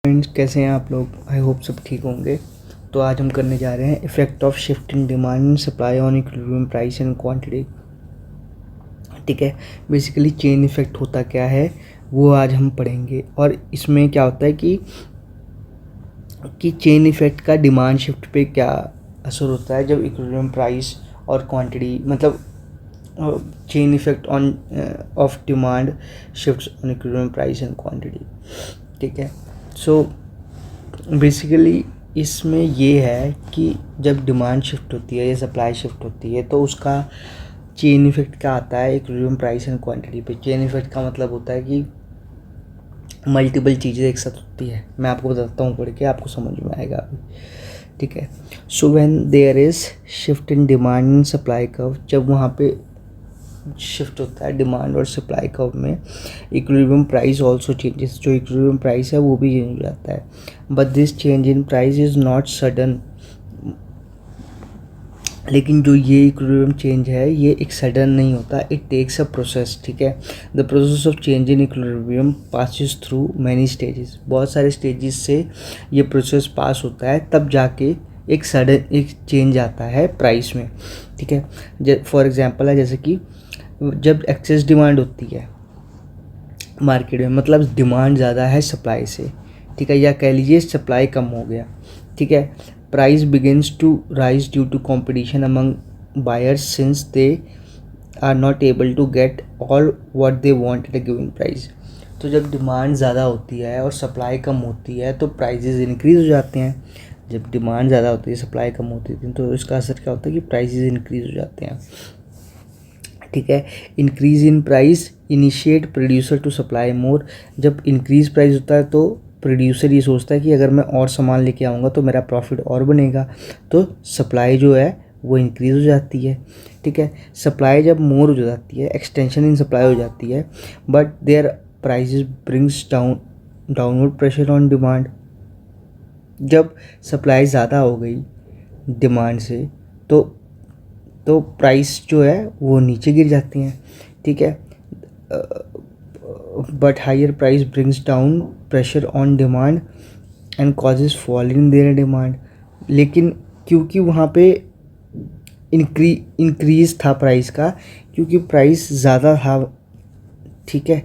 Friends, कैसे हैं आप लोग? आई होप सब ठीक होंगे। तो आज हम करने जा रहे हैं effect of shift in demand and supply on equilibrium price and quantity. ठीक है, बेसिकली चेन इफेक्ट होता क्या है वो आज हम पढ़ेंगे। और इसमें क्या होता है कि चेन इफेक्ट का डिमांड शिफ्ट पे क्या असर होता है जब इक्विलिब्रियम प्राइस और क्वांटिटी, मतलब chain effect on off demand shifts on equilibrium price and quantity. ठीक है, सो बेसिकली इसमें ये है कि जब डिमांड शिफ्ट होती है या सप्लाई शिफ्ट होती है तो उसका चेन इफेक्ट क्या आता है इक्विलिब्रियम प्राइस एंड क्वांटिटी पे। चेन इफेक्ट का मतलब होता है कि मल्टीपल चीज़ें एक साथ होती है। मैं आपको बताता हूँ पढ़ के, आपको समझ में आएगा अभी। ठीक है, so when there is shift in demand and supply curve, जब वहाँ पे शिफ्ट होता है डिमांड और सप्लाई कर्व में, इक्विलिब्रियम प्राइस ऑल्सो चेंजेस। जो इक्विलिब्रियम प्राइस है वो भी चेंज हो जाता है। But this change in price is not sudden. लेकिन जो ये इक्विलिब्रियम चेंज है ये एक सडन नहीं होता, इट टेक्स अ प्रोसेस। ठीक है, the process of change in equilibrium passes through many stages. बहुत सारे स्टेजेस से ये प्रोसेस पास होता है, तब जाके एक सडन एक चेंज आता है प्राइस में। ठीक है, फॉर एग्जांपल है जैसे कि जब एक्सेस डिमांड होती है मार्केट में, मतलब डिमांड ज़्यादा है सप्लाई से। ठीक है, या कह लीजिए सप्लाई कम हो गया। ठीक है, price begins to rise due to competition among buyers since they are not able to get all what they want at a given price. तो जब डिमांड ज़्यादा होती है और सप्लाई कम होती है तो प्राइजेज इंक्रीज़ हो जाते हैं। जब डिमांड ज़्यादा होती है सप्लाई कम होती है तो इसका असर क्या होता है कि प्राइजेज इंक्रीज़ हो जाते हैं। ठीक है, increase in price initiate producer to supply more. जब इंक्रीज प्राइस होता है तो प्रोड्यूसर ये सोचता है कि अगर मैं और सामान लेके आऊँगा तो मेरा प्रॉफिट और बनेगा, तो सप्लाई जो है वो इंक्रीज़ हो जाती है। ठीक है, सप्लाई जब मोर हो जाती है, एक्सटेंशन इन सप्लाई हो जाती है, but their prices brings downward pressure on demand. जब सप्लाई ज़्यादा हो गई डिमांड से तो प्राइस जो है वो नीचे गिर जाती हैं। ठीक है, but higher price brings down pressure on demand and causes fall in their demand. लेकिन क्योंकि वहाँ पे इंक्रीज था प्राइस का, क्योंकि प्राइस ज़्यादा था, ठीक है,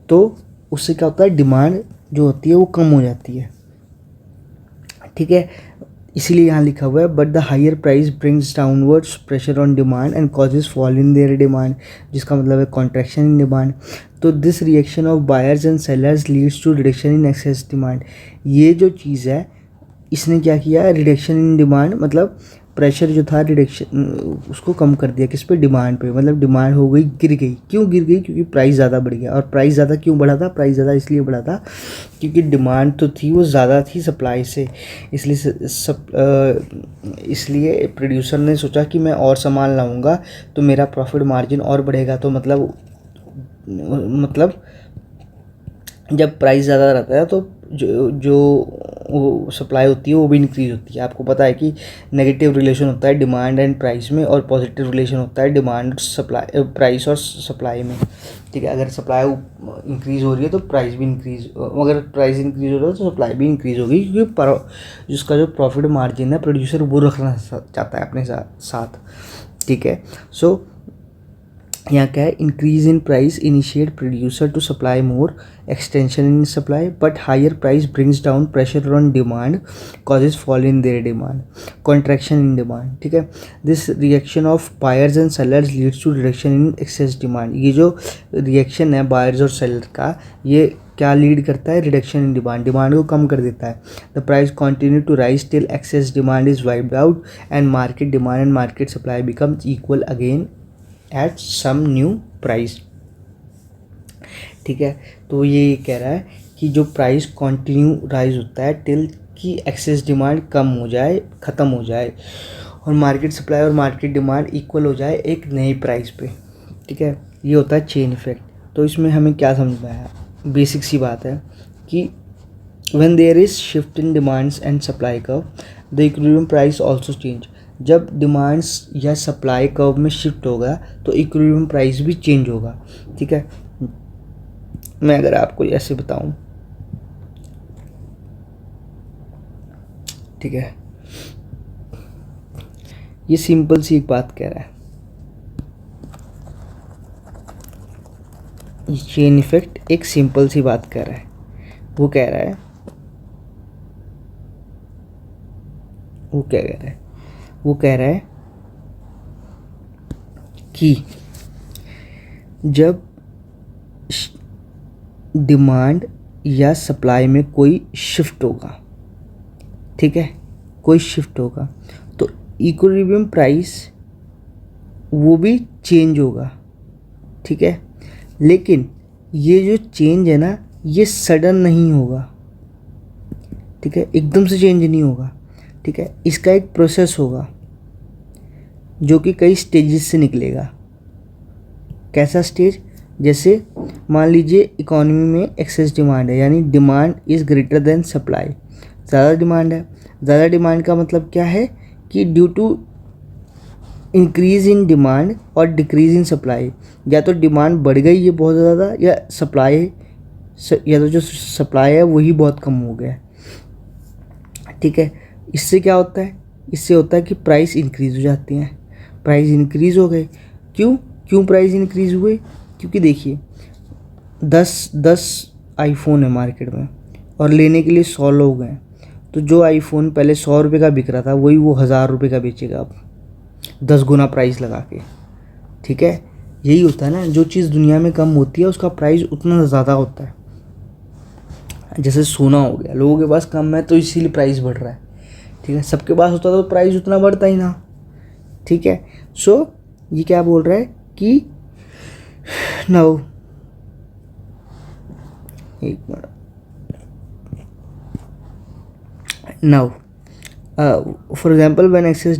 तो उससे क्या होता है डिमांड जो होती है वो कम हो जाती है। ठीक है, इसीलिए यहाँ लिखा हुआ है but the higher price brings downwards pressure on demand and causes fall in their demand, जिसका मतलब है कॉन्ट्रैक्शन इन डिमांड। तो this reaction of buyers and sellers leads to reduction in excess demand. ये जो चीज़ है इसने क्या किया, रिडक्शन इन डिमांड, मतलब प्रेशर जो था रिडक्शन उसको कम कर दिया। किस पे? डिमांड पे। मतलब डिमांड हो गई, गिर गई। क्यों गिर गई? क्योंकि प्राइस ज़्यादा बढ़ गया। और प्राइस ज़्यादा क्यों बढ़ा था? प्राइस ज़्यादा इसलिए बढ़ा था क्योंकि डिमांड तो थी वो ज़्यादा थी सप्लाई से। इसलिए प्रोड्यूसर ने सोचा कि मैं और सामान लाऊंगा तो मेरा प्रॉफिट मार्जिन और बढ़ेगा। तो मतलब जब प्राइस ज़्यादा रहता है तो जो वो सप्लाई होती है वो भी इंक्रीज़ होती है। आपको पता है कि नेगेटिव रिलेशन होता है डिमांड एंड प्राइस में, और पॉजिटिव रिलेशन होता है डिमांड सप्लाई प्राइस और सप्लाई में। ठीक है, अगर सप्लाई इंक्रीज़ हो रही है तो प्राइस भी इंक्रीज़, अगर प्राइस इंक्रीज़ हो रहा है तो सप्लाई भी इंक्रीज़ होगी, क्योंकि जिसका जो प्रॉफिट मार्जिन है प्रोड्यूसर वो रखना चाहता है अपने साथ। ठीक है, सो यहाँ क्या है, increase in price initiate producer to supply more, extension in supply, but higher price brings down pressure on demand, causes fall in their demand, contraction in demand. ठीक है, this reaction of buyers and sellers leads to reduction in excess demand. ये जो reaction है buyers और seller का, ये क्या lead करता है? रिडक्शन इन डिमांड, डिमांड को कम कर देता है। The price continue to rise till excess demand is wiped out and market demand and market supply becomes equal again at some new price. ठीक है, तो ये कह रहा है कि जो प्राइस कंटिन्यू राइज होता है टिल की एक्सेस डिमांड कम हो जाए, ख़त्म हो जाए, और मार्केट सप्लाई और मार्केट डिमांड इक्वल हो जाए एक नई प्राइस पे। ठीक है, ये होता है चेन इफेक्ट। तो इसमें हमें क्या समझ में आया? बेसिक सी बात है कि when there is shift in demands and supply curve the equilibrium price also change. जब डिमांड्स या सप्लाई कर्व में शिफ्ट होगा तो इक्विलिब्रियम प्राइस भी चेंज होगा। ठीक है, मैं अगर आपको ऐसे बताऊं ठीक है, ये सिंपल सी एक बात कह रहा है, ये चेन इफेक्ट एक सिंपल सी बात कह रहा है। वो कह रहा है, वो क्या कह रहा है, वो कह रहा है कि जब डिमांड या सप्लाई में कोई शिफ्ट होगा, ठीक है, कोई शिफ्ट होगा, तो इक्विलिब्रियम प्राइस वो भी चेंज होगा, ठीक है। लेकिन ये जो चेंज है ना, ये सडन नहीं होगा, ठीक है, एकदम से चेंज नहीं होगा, ठीक है। इसका एक प्रोसेस होगा जो कि कई स्टेजेस से निकलेगा। कैसा स्टेज? जैसे मान लीजिए इकोनॉमी में एक्सेस डिमांड है, यानी demand is greater than supply, ज़्यादा डिमांड है। ज़्यादा डिमांड का मतलब क्या है कि due to increase in demand और डिक्रीज इन सप्लाई, या तो डिमांड बढ़ गई है बहुत ज़्यादा, या सप्लाई, या तो जो सप्लाई है वही बहुत कम हो गया है, ठीक है। इससे क्या होता है? इससे होता है कि प्राइस इंक्रीज़ हो जाती हैं। प्राइस इंक्रीज़ हो गए, क्यों प्राइस इंक्रीज़ हुए? क्योंकि देखिए 10 आईफोन है मार्केट में और लेने के लिए 100 लोग हैं, तो जो आईफोन पहले 100 रुपये का बिक रहा था वही वो 1000 रुपये का बेचेगा अब, 10 गुना प्राइस लगा के, ठीक है। यही होता है ना, जो चीज़ दुनिया में कम होती है उसका प्राइस उतना ज़्यादा होता है। जैसे सोना हो गया, लोगों के पास कम है तो इसीलिए प्राइस बढ़ रहा है, ठीक है। सबके पास होता तो प्राइस उतना बढ़ता ही ना, ठीक है। सो ये क्या बोल रहा है कि नाउ, एक minute, now for example when excess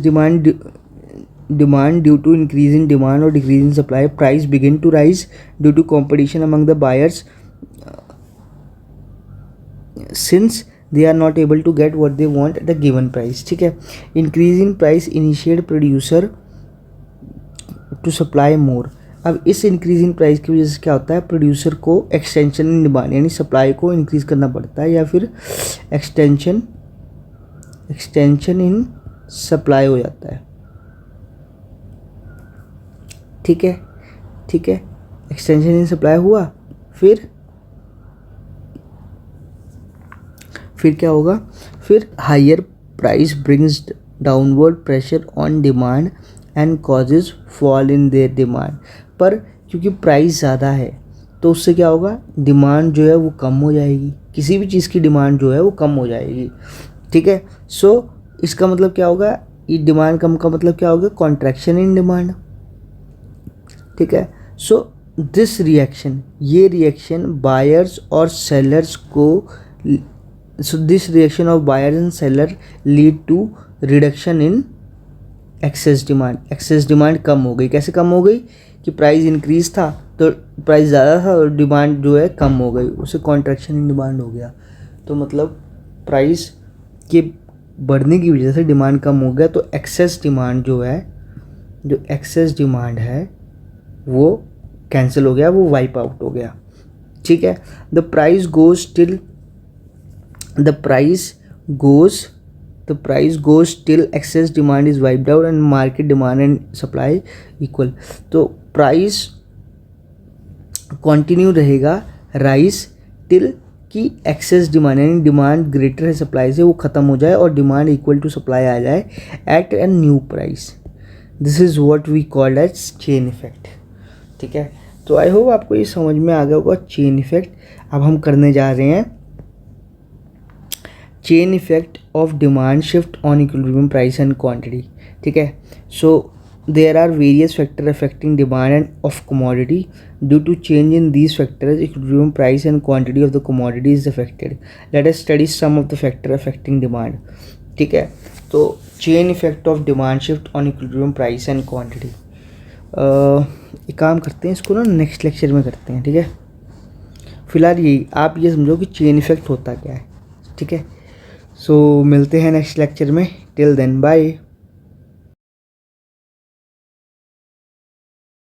demand due to increase in demand or decrease in supply, price begin to rise due to competition among the buyers, since they are not able to get what they want at a given price, ठीक है। increase in price initiate producer to supply more। अब इस increase in price की वजह से क्या होता है, प्रोड्यूसर को एक्सटेंशन इन डिमांड, यानी सप्लाई को इंक्रीज करना पड़ता है, या फिर एक्सटेंशन इन सप्लाई हो जाता है, ठीक है, ठीक है। एक्सटेंशन इन सप्लाई हुआ, फिर क्या होगा? फिर higher price brings downward pressure on demand and causes fall in their demand. पर क्योंकि प्राइस ज़्यादा है तो उससे क्या होगा, डिमांड जो है वो कम हो जाएगी, किसी भी चीज़ की डिमांड जो है वो कम हो जाएगी, ठीक है। सो इसका मतलब क्या होगा, ये डिमांड कम का मतलब क्या होगा, कॉन्ट्रैक्शन इन डिमांड, ठीक है। सो दिस रिएक्शन, ये रिएक्शन बायर्स और सेलर्स को, so this reaction of buyers and seller lead to reduction in excess demand. Excess demand कम हो गई। कैसे कम हो गई? कि प्राइस इंक्रीज था तो प्राइस ज़्यादा था और डिमांड जो है कम हो गई, उससे कॉन्ट्रैक्शन इन डिमांड हो गया। तो मतलब प्राइस के बढ़ने की वजह से डिमांड कम हो गया, तो एक्सेस डिमांड जो है, जो एक्सेस डिमांड है वो कैंसिल हो गया, वो वाइप आउट हो गया, ठीक है। The price goes till excess demand is wiped out and market demand and supply equal. तो प्राइस कंटिन्यू रहेगा राइज टिल कि एक्सेस डिमांड, यानी डिमांड ग्रेटर है सप्लाई से, वो ख़त्म हो जाए और डिमांड इक्वल टू सप्लाई आ जाए at a new price. This is what we called as chain effect, ठीक है। तो आई होप आपको ये समझ में आ गया होगा चेन इफेक्ट। अब हम करने जा रहे हैं chain effect of demand shift on equilibrium price and quantity, ठीक है। So there are various factor affecting demand and of commodity, due to change in these factors equilibrium price and quantity of the commodity is affected. Let us study some of the factor affecting demand, ठीक है। तो chain effect of demand shift on equilibrium price and quantity, एक काम करते हैं, इसको ना next lecture में करते हैं, ठीक है। फिलहाल यही आप ये समझो कि चेन इफेक्ट होता क्या है, ठीक है। सो मिलते हैं नेक्स्ट लेक्चर में, टिल देन बाय।